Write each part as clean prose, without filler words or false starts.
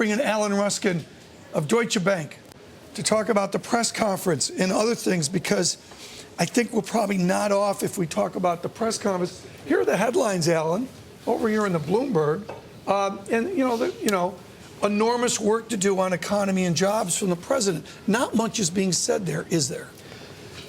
bring in Alan Ruskin of Deutsche Bank to talk about the press conference and other things, because I think we'll probably nod off if we talk about the press conference. Here are the headlines, Alan, over here in the Bloomberg. Enormous work to do on economy and jobs from the president. Not much is being said there, is there?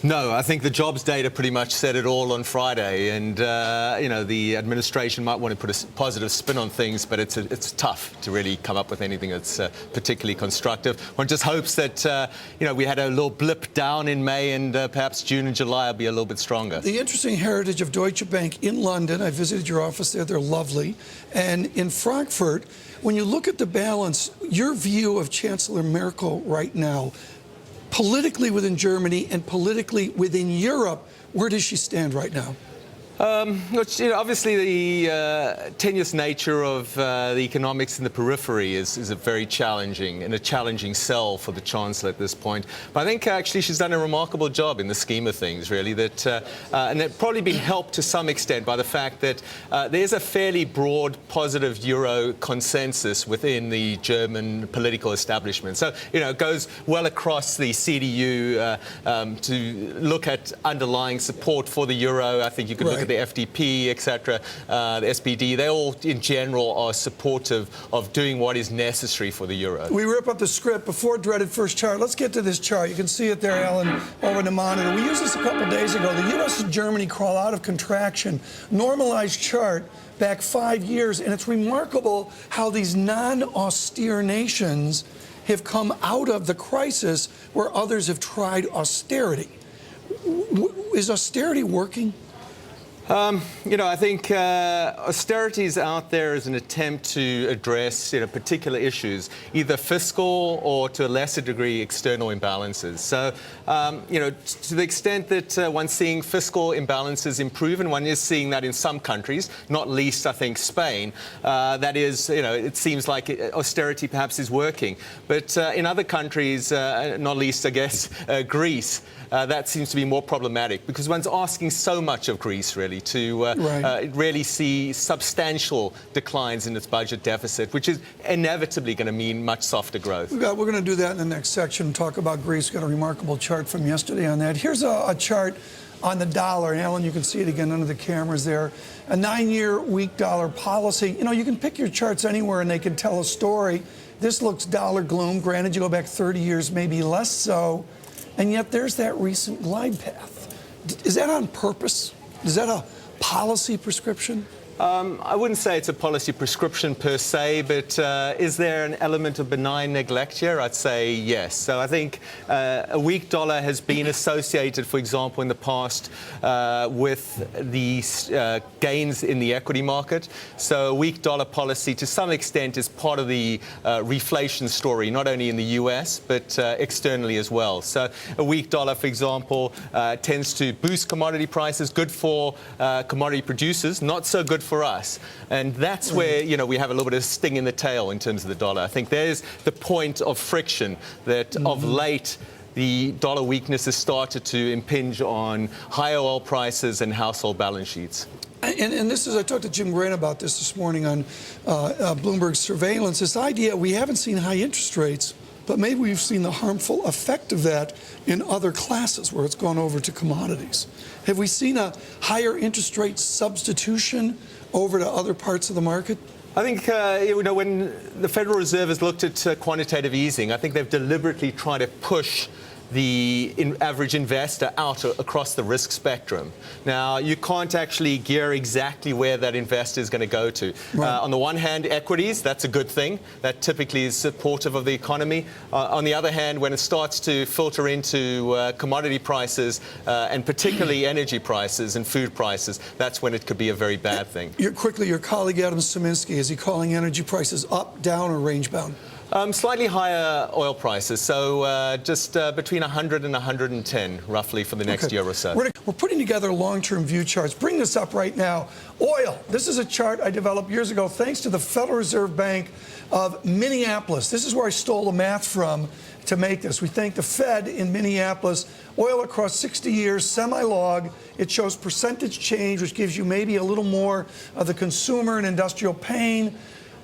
No, I think the jobs data pretty much said it all on Friday, and the administration might want to put a positive spin on things, but it's tough to really come up with anything that's particularly constructive. One just hopes that we had a little blip down in May, and perhaps June and July will be a little bit stronger. The interesting heritage of Deutsche Bank in London, I visited your office there, they're lovely, and in Frankfurt, when you look at the balance, your view of Chancellor Merkel right now, politically within Germany and politically within Europe, where does she stand right now? Obviously, the tenuous nature of the economics in the periphery is a very challenging and a challenging sell for the Chancellor at this point. But I think actually she's done a remarkable job in the scheme of things, really. And it's probably been helped to some extent by the fact that there's a fairly broad positive Euro consensus within the German political establishment. So, it goes well across the CDU to look at underlying support for the Euro. I think you could look at the FDP, etc., the SPD, they all, in general, are supportive of doing what is necessary for the euro. We rip up the script before dreaded first chart. Let's get to this chart. You can see it there, Alan, over the monitor. We used this a couple days ago. The U.S. and Germany crawl out of contraction. Normalized chart back 5 years, and it's remarkable how these non-austere nations have come out of the crisis where others have tried austerity. Is austerity working? I think austerity is out there as an attempt to address particular issues, either fiscal or, to a lesser degree, external imbalances. So, to the extent that one's seeing fiscal imbalances improve, and one is seeing that in some countries, not least, I think, Spain, that is, it seems like austerity perhaps is working. But in other countries, not least, I guess, Greece, that seems to be more problematic because one's asking so much of Greece, really, to really see substantial declines in its budget deficit, which is inevitably going to mean much softer growth. We're going to do that in the next section, talk about Greece. Got a remarkable chart from yesterday on that. Here's a chart on the dollar. And Alan, you can see it again under the cameras there. A 9-year weak dollar policy. You can pick your charts anywhere and they can tell a story. This looks dollar gloom. Granted, you go back 30 years, maybe less so. And yet there's that recent glide path. Is that on purpose? Is that a policy prescription? I wouldn't say it's a policy prescription per se, but is there an element of benign neglect here? I'd say yes. So I think a weak dollar has been associated, for example, in the past with the gains in the equity market. So a weak dollar policy, to some extent, is part of the reflation story, not only in the US, but externally as well. So a weak dollar, for example, tends to boost commodity prices, good for commodity producers, not so good for us. And that's where, we have a little bit of sting in the tail in terms of the dollar. I think there's the point of friction that of late the dollar weakness has started to impinge on higher oil prices and household balance sheets. And this is, I talked to Jim Grant about this morning on Bloomberg Surveillance, this idea we haven't seen high interest rates, but maybe we've seen the harmful effect of that in other classes where it's gone over to commodities. Have we seen a higher interest rate substitution over to other parts of the market? I think, when the Federal Reserve has looked at quantitative easing, I think they've deliberately tried to push the average investor out across the risk spectrum. Now, you can't actually gear exactly where that investor is going to go to. On the one hand, equities, that's a good thing. That typically is supportive of the economy. On the other hand, when it starts to filter into commodity prices, and particularly energy prices and food prices, that's when it could be a very bad thing. Your colleague Adam Szymanski, is he calling energy prices up, down, or range-bound? Slightly higher oil prices, so just between 100 and 110, roughly, for the next year or so. We're putting together long-term view charts. Bring this up right now. Oil. This is a chart I developed years ago thanks to the Federal Reserve Bank of Minneapolis. This is where I stole the math from to make this. We thank the Fed in Minneapolis. Oil across 60 years, semi-log. It shows percentage change, which gives you maybe a little more of the consumer and industrial pain.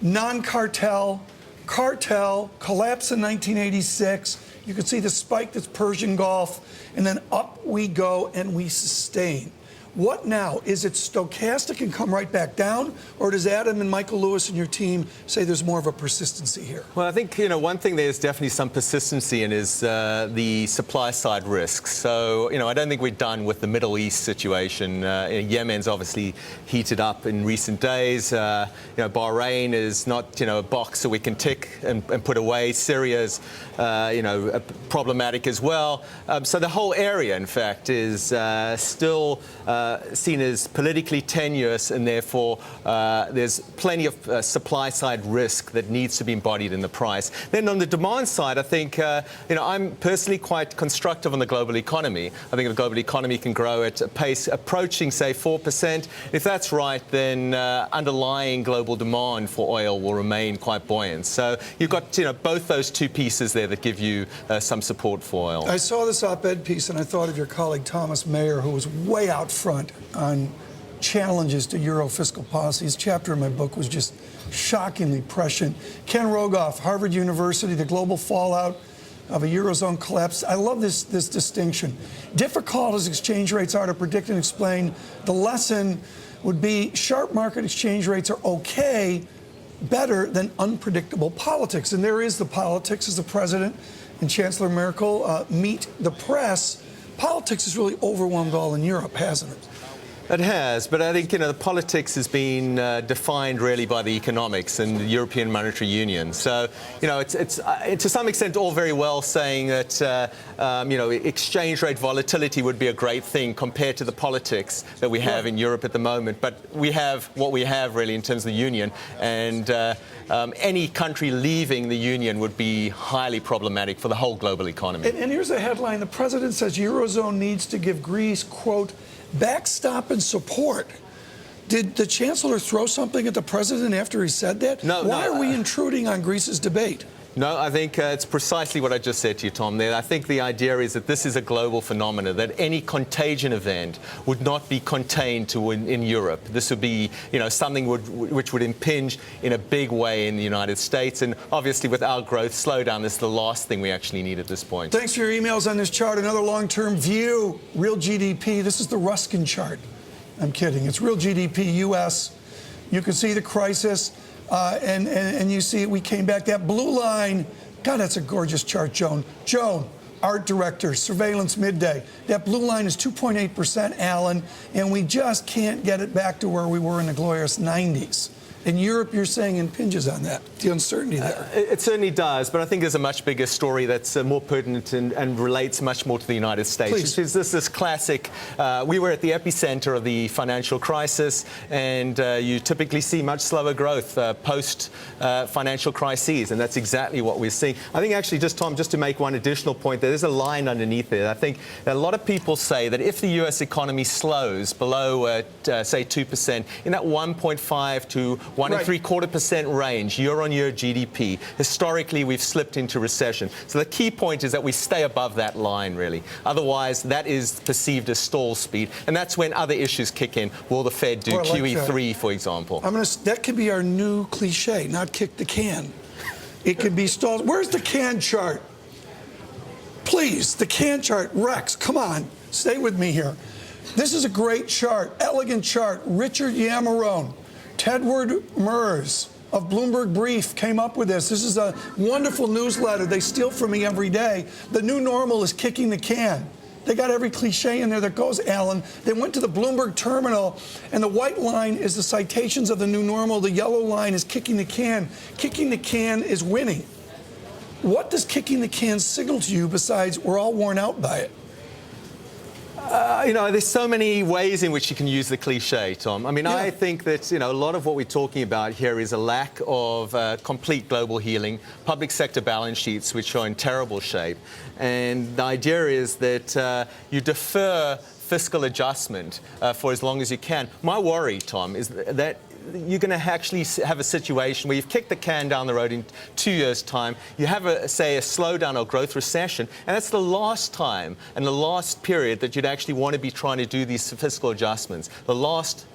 Non-cartel. cartel, collapse in 1986. You can see the spike that's Persian Gulf, and then up we go and we sustain. What now? Is it stochastic and come right back down, or does Adam and Michael Lewis and your team say there's more of a persistency here? Well, I think, one thing there's definitely some persistency in is the supply side risks. So, I don't think we're done with the Middle East situation. Yemen's obviously heated up in recent days. Bahrain is not, a box that we can tick and put away. Syria's, problematic as well. So the whole area, in fact, is still seen as politically tenuous, and therefore there's plenty of supply side risk that needs to be embodied in the price. Then on the demand side, I think, I'm personally quite constructive on the global economy. I think the global economy can grow at a pace approaching, say, 4%. If that's right, then underlying global demand for oil will remain quite buoyant. So you've got, both those two pieces there that give you some support for oil. I saw this op-ed piece and I thought of your colleague Thomas Mayer, who was way out front on challenges to Euro fiscal policy. His chapter in my book was just shockingly prescient. Ken Rogoff, Harvard University, the global fallout of a Eurozone collapse. I love this distinction. Difficult as exchange rates are to predict and explain, the lesson would be sharp market exchange rates are okay, better than unpredictable politics. And there is the politics as the president and Chancellor Merkel meet the press. Politics has really overwhelmed all in Europe, hasn't it? It has, but I think the politics has been defined really by the economics and the European Monetary Union. So it's to some extent all very well saying that exchange rate volatility would be a great thing compared to the politics that we have in Europe at the moment. But we have what we have really in terms of the union, and any country leaving the union would be highly problematic for the whole global economy. And here's a headline: the president says Eurozone needs to give Greece, quote, backstop and support. Did the chancellor throw something at the president after he said that? No. Why are we intruding on Greece's debate? No, I think it's precisely what I just said to you, Tom, there. I think the idea is that this is a global phenomenon, that any contagion event would not be contained to in Europe. This would be, something which would impinge in a big way in the United States. And obviously, with our growth slowdown, this is the last thing we actually need at this point. Thanks for your emails on this chart. Another long-term view, real GDP. This is the Ruskin chart. I'm kidding. It's real GDP, U.S. You can see the crisis. And you see we came back. That blue line, God, that's a gorgeous chart, Joan. Joan, art director, surveillance midday. That blue line is 2.8%, Alan, and we just can't get it back to where we were in the glorious 90s. In Europe, you're saying impinges on that, the uncertainty there. It certainly does, but I think there's a much bigger story that's more pertinent and relates much more to the United States. Please. Which is this classic, we were at the epicenter of the financial crisis, and you typically see much slower growth post-financial crises, and that's exactly what we're seeing. I think actually, Tom, just to make one additional point, there's a line underneath there. I think a lot of people say that if the U.S. economy slows below, say, 2%, in that 1.5 to 1.75% range, year-on-year GDP. Historically, we've slipped into recession. So the key point is that we stay above that line, really. Otherwise, that is perceived as stall speed, and that's when other issues kick in. Will the Fed do QE3, for example? That could be our new cliche, not kick the can. It could be stall. Where's the can chart? Please, the can chart. Rex, come on, stay with me here. This is a great chart, elegant chart. Richard Yamarone, Tedward Mers of Bloomberg Brief came up with this. This is a wonderful newsletter. They steal from me every day. The new normal is kicking the can. They got every cliche in there that goes, Alan. They went to the Bloomberg terminal, and the white line is the citations of the new normal. The yellow line is kicking the can. Kicking the can is winning. What does kicking the can signal to you besides we're all worn out by it? There's so many ways in which you can use the cliche, Tom. I mean, Yeah. I think that, a lot of what we're talking about here is a lack of complete global healing, public sector balance sheets, which are in terrible shape. And the idea is that you defer fiscal adjustment for as long as you can. My worry, Tom, is that you're going to actually have a situation where you've kicked the can down the road in 2 years' time. You have, a slowdown or growth recession, and that's the last time and the last period that you'd actually want to be trying to do these fiscal adjustments. The last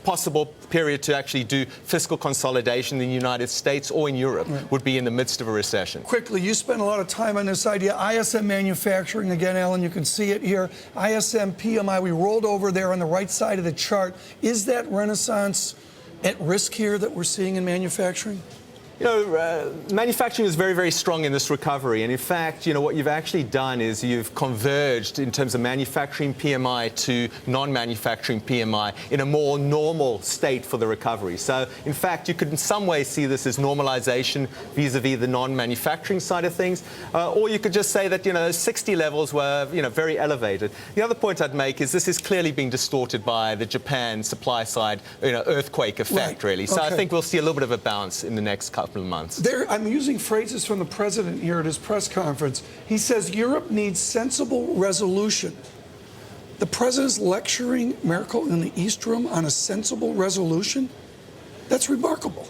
possible period to actually do fiscal consolidation in the United States or in Europe would be in the midst of a recession. Quickly, you spent a lot of time on this idea. ISM manufacturing, again, Alan, you can see it here. ISM PMI, we rolled over there on the right side of the chart. Is that renaissance at risk here that we're seeing in manufacturing? You know, manufacturing is very, very strong in this recovery. And in fact, you know, what you've actually done is you've converged in terms of manufacturing PMI to non-manufacturing PMI in a more normal state for the recovery. So, in fact, you could in some ways see this as normalization vis-a-vis the non-manufacturing side of things. Or you could just say that, you know, 60 levels were, you know, very elevated. The other point I'd make is this is clearly being distorted by the Japan supply side, you know, earthquake effect, really. So I think we'll see a little bit of a bounce in the next couple of months. I'm using phrases from the president here at his press conference. He says Europe needs sensible resolution. The president's lecturing Merkel in the East Room on a sensible resolution? That's remarkable.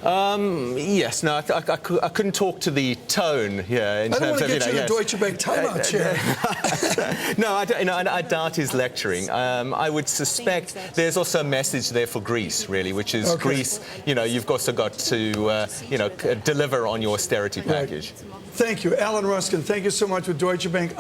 Yes, no, I couldn't talk to the tone here. I don't want to get you the Deutsche Bank timeout chair. No, I doubt his lecturing. I would suspect there's also a message there for Greece, really, which is Greece, you know, you've also got to, you know, deliver on your austerity package. Thank you. Alan Ruskin, thank you so much with Deutsche Bank.